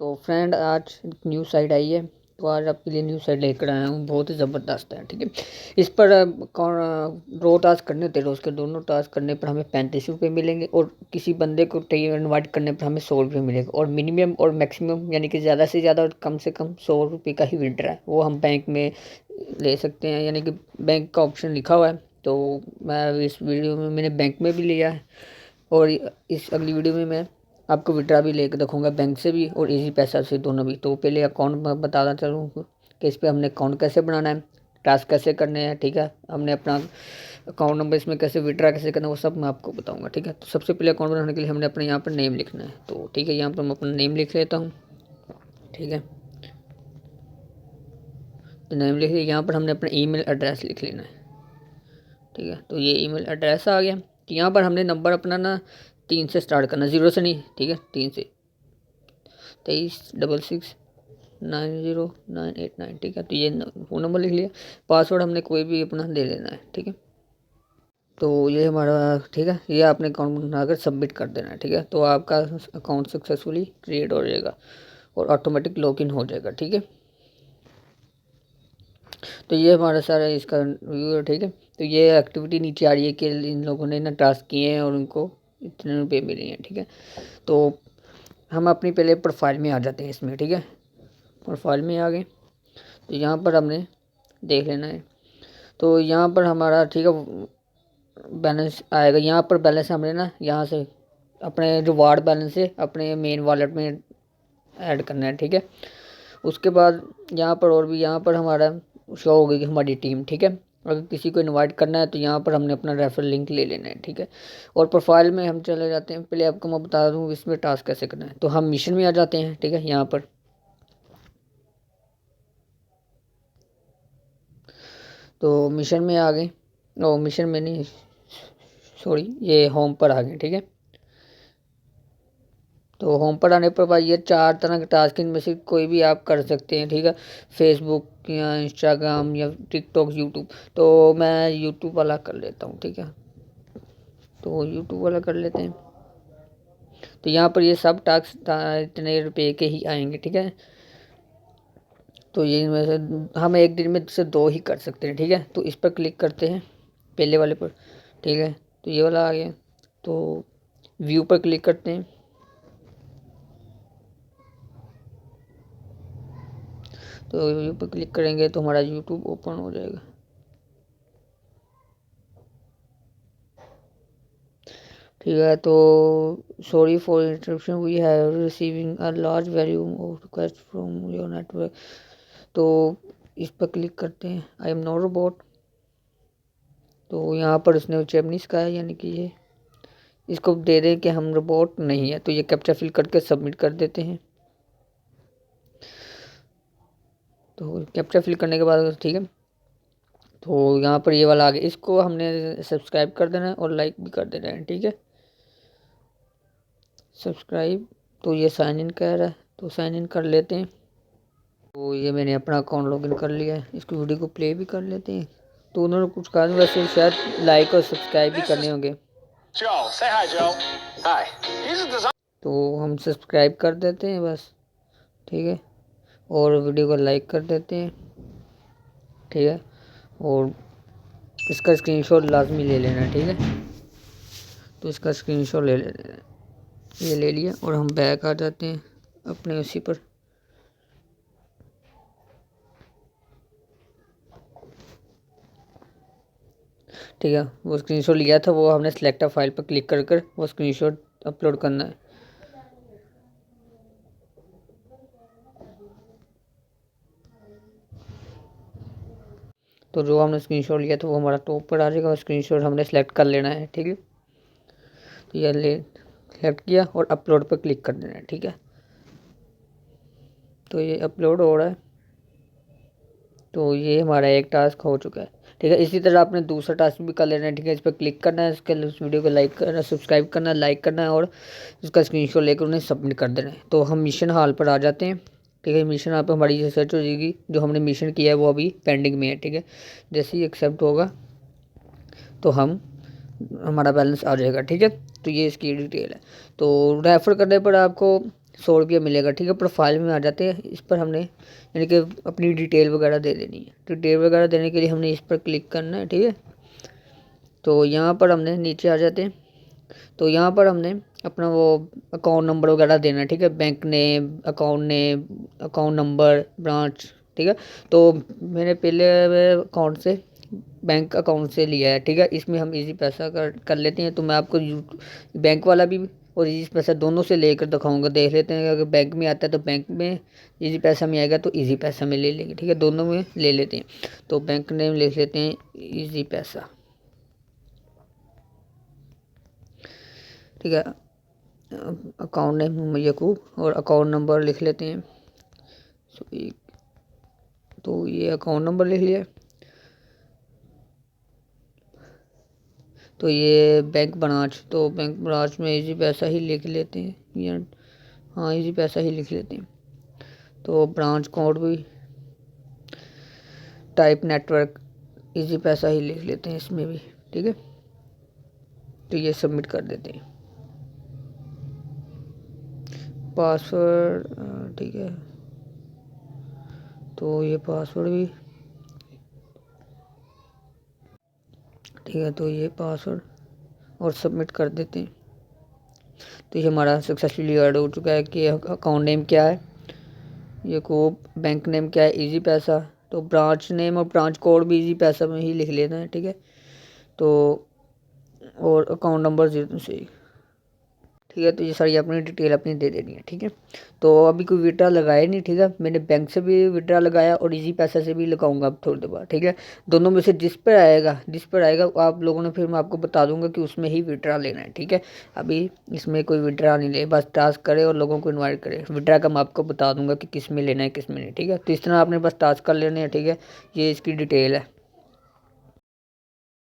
तो फ्रेंड आज new site आई है, तो आज आपके लिए न्यू साइट लेकर आया हूँ, बहुत ही ज़बरदस्त है। ठीक है, इस पर कौन 2 टास्क करने होते हैं रोज़ के, दोनों टास्क करने पर हमें 35 रुपये मिलेंगे और किसी बंदे को इन्वाइट करने पर हमें 100 रुपये मिलेगा। और मिनिमम और मैक्सिमम यानी कि ज़्यादा से ज़्यादा और कम से कम 100 रुपये का ही विड्रॉ है, वो हम बैंक में ले सकते हैं, यानी कि बैंक का ऑप्शन लिखा हुआ है। तो मैं इस वीडियो में मैंने बैंक में भी लिया है और इस अगली वीडियो में मैं आपको विड्रा भी लेकर रखूँगा, बैंक से भी और इजी पैसा से, दोनों भी। तो पहले अकाउंट बताना चलूँ कि इस पर हमने अकाउंट कैसे बनाना है, टास्क कैसे करने हैं। ठीक है, हमने अपना अकाउंट नंबर इसमें कैसे विड्रा कैसे करना है, वो सब मैं आपको बताऊँगा। ठीक है, तो सबसे पहले अकाउंट बनाने के लिए हमने अपने यहाँ पर नेम लिखना है। तो ठीक है, यहाँ पर मैं अपना नेम लिख लेता हूँ। ठीक है, तो नेम लिख लिया। यहाँ पर हमने अपना ईमेल एड्रेस लिख लेना है। ठीक है, तो ये ईमेल एड्रेस आ गया। तो यहाँ पर हमने नंबर अपना ना 3 से स्टार्ट करना, 0 से नहीं। ठीक है, 3 से 2366900989। ठीक है, तो ये फ़ोन नंबर लिख लिया। पासवर्ड हमने कोई भी अपना दे लेना है। ठीक है, तो ये हमारा, ठीक है, ये आपने अकाउंट बनाकर सबमिट कर देना है। ठीक है, तो आपका अकाउंट सक्सेसफुली क्रिएट हो जाएगा और ऑटोमेटिक लॉगिन हो जाएगा। ठीक है, तो ये हमारा सारा इसका व्यू है। ठीक है, तो ये एक्टिविटी नीचे आ रही है कि इन लोगों ने ना टास्क किए हैं और उनको इतने रुपये मिले हैं। ठीक है, तो हम अपनी पहले प्रोफाइल में आ जाते हैं इसमें। ठीक है, प्रोफाइल में आ गए तो यहाँ पर हमने देख लेना है। तो यहाँ पर हमारा, ठीक है, बैलेंस आएगा। यहाँ पर बैलेंस हमने ना यहाँ से अपने रिवार्ड बैलेंस से अपने मेन वॉलेट में ऐड करना है। ठीक है, उसके बाद यहाँ पर और भी यहाँ पर हमारा शो होगी कि हमारी टीम। ठीक है, अगर किसी को इनवाइट करना है तो यहाँ पर हमने अपना रेफरल लिंक ले लेना है। ठीक है, और प्रोफाइल में हम चले जाते हैं। पहले आपको मैं बता दूँ इसमें टास्क कैसे करना है। तो हम मिशन में आ जाते हैं। ठीक है, यहाँ पर तो मिशन में आ गए। ओ मिशन में नहीं, सॉरी, ये होम पर आ गए। ठीक है, तो होम पर आने पर भाई ये 4 तरह के टास्क, इनमें से कोई भी आप कर सकते हैं। ठीक है, फेसबुक या इंस्टाग्राम या टिकटॉक, यूट्यूब। तो मैं यूट्यूब वाला कर लेता हूँ। ठीक है, तो यूट्यूब वाला कर लेते हैं। तो यहाँ पर ये सब टास्क इतने रुपये के ही आएंगे। ठीक है, तो ये इनमें से हम एक दिन में से 2 ही कर सकते हैं। ठीक है, तो इस पर क्लिक करते हैं, पहले वाले पर। ठीक है, तो ये वाला आ गया। तो व्यू पर क्लिक करते हैं। तो व्यू पर क्लिक करेंगे तो हमारा यूट्यूब ओपन हो जाएगा। ठीक है, तो sorry for interruption, we have receiving a large volume of request from your network. तो इस पर क्लिक करते हैं, आई एम नॉट रोबोट। तो यहाँ पर उसने चेमनीस का है, यानी कि ये इसको दे दें कि हम रोबोट नहीं है। तो ये कैप्चा फिल करके सबमिट कर देते हैं। तो कैप्चा फिल करने के बाद, ठीक है, तो यहाँ पर ये वाला आ गया। इसको हमने सब्सक्राइब कर देना है और लाइक भी कर देना है। ठीक है, सब्सक्राइब। तो ये साइन इन कह रहा है, तो साइन इन कर लेते हैं। तो ये मैंने अपना अकाउंट लॉगिन कर लिया है। इसकी वीडियो को प्ले भी कर लेते हैं। तो उन्होंने कुछ कहा, वैसे शायद लाइक और सब्सक्राइब भी करने होंगे। तो हम सब्सक्राइब कर देते हैं बस। ठीक है, और वीडियो को लाइक कर देते हैं। ठीक है, और इसका स्क्रीनशॉट लाजमी ले लेना है। ठीक है, तो इसका स्क्रीनशॉट ले लेना है। ये ले लिया और हम बैक आ जाते हैं अपने उसी पर। ठीक है, वो स्क्रीनशॉट लिया था, वो हमने सेलेक्ट फाइल पर क्लिक कर कर वो स्क्रीनशॉट अपलोड करना है। तो जो हमने स्क्रीनशॉट लिया था वो हमारा टॉप पर आ जाएगा और स्क्रीनशॉट हमने सेलेक्ट कर लेना है। ठीक है, तो ये सेलेक्ट किया और अपलोड पर क्लिक कर देना है। ठीक है, तो ये अपलोड हो रहा है। तो ये हमारा एक टास्क हो चुका है। ठीक है, इसी तरह आपने दूसरा टास्क भी कर लेना है। ठीक है, इस पर क्लिक करना है, इसके उस वीडियो को लाइक करना, सब्सक्राइब करना, लाइक करना है और उसका स्क्रीनशॉट लेकर उन्हें सबमिट कर देना है। तो हम मिशन हॉल पर आ जाते हैं। ठीक है, मिशन हॉल पर हमारी ये सर्च हो जाएगी, जो हमने मिशन किया है वो अभी पेंडिंग में है। ठीक है, जैसे ही एक्सेप्ट होगा तो हमारा बैलेंस आ जाएगा। ठीक है, तो ये इसकी डिटेल है। तो रेफ़र करने पर आपको 100 रुपया मिलेगा, ठीक है। प्रोफाइल में आ जाते हैं, इस पर हमने यानी कि अपनी डिटेल वगैरह दे देनी है। डिटेल वगैरह देने के लिए हमने इस पर क्लिक करना है, ठीक है। तो यहाँ पर हमने नीचे आ जाते हैं, तो यहाँ पर हमने अपना वो अकाउंट नंबर वगैरह देना है, ठीक है। Bank name, account number, branch, ठीक है। तो मैंने पहले अकाउंट से बैंक अकाउंट से लिया है, ठीक है। इसमें हम इजी पैसा कर लेते हैं। तो मैं आपको बैंक वाला भी और इजी पैसा दोनों से लेकर दिखाऊंगा, देख लेते हैं। अगर बैंक में आता है तो बैंक में, इजी पैसा में आएगा तो इजी पैसा में ले लेंगे, ठीक है। दोनों में ले लेते हैं। तो बैंक नेम लिख लेते हैं इजी पैसा, ठीक है। अकाउंट नेम मोहम्मद यकूब और अकाउंट नंबर लिख लेते हैं। तो ये अकाउंट नंबर लिख लिया। तो ये बैंक ब्रांच, तो बैंक ब्रांच में इजी पैसा ही लिख लेते हैं, या हाँ इजी पैसा ही लिख लेते हैं। तो ब्रांच कोड भी, टाइप नेटवर्क, इजी पैसा ही लिख लेते हैं इसमें भी, ठीक है। तो ये सबमिट कर देते हैं। पासवर्ड, ठीक है। तो ये पासवर्ड भी, ठीक है। तो ये पासवर्ड और सबमिट कर देते हैं। तो ये हमारा सक्सेसफुली ऐड हो चुका है कि अकाउंट नेम क्या है ये को, बैंक नेम क्या है इजी पैसा, तो ब्रांच नेम और ब्रांच कोड भी इजी पैसा में ही लिख लेना है, ठीक है। तो और अकाउंट नंबर 0 से, ठीक है। तो ये सारी अपनी डिटेल अपनी दे देनी है, ठीक है। तो अभी कोई विड्रा लगाया नहीं, ठीक है। मैंने बैंक से भी विड्रा लगाया और इजी पैसा से भी लगाऊंगा अब थोड़ी देर बाद, ठीक है। दोनों में से जिस पर आएगा आप लोगों ने, फिर मैं आपको बता दूंगा कि उसमें ही विड्रा लेना है, ठीक है। अभी इसमें कोई विड्रा नहीं ले, बस टास्क करे और लोगों को इन्वाइट करे। विड्रा का मैं आपको बता दूंगा कि किस में लेना है किस में नहीं, ठीक है। तो इस तरह आपने बस टास्क कर लेने हैं, ठीक है। ये इसकी डिटेल है।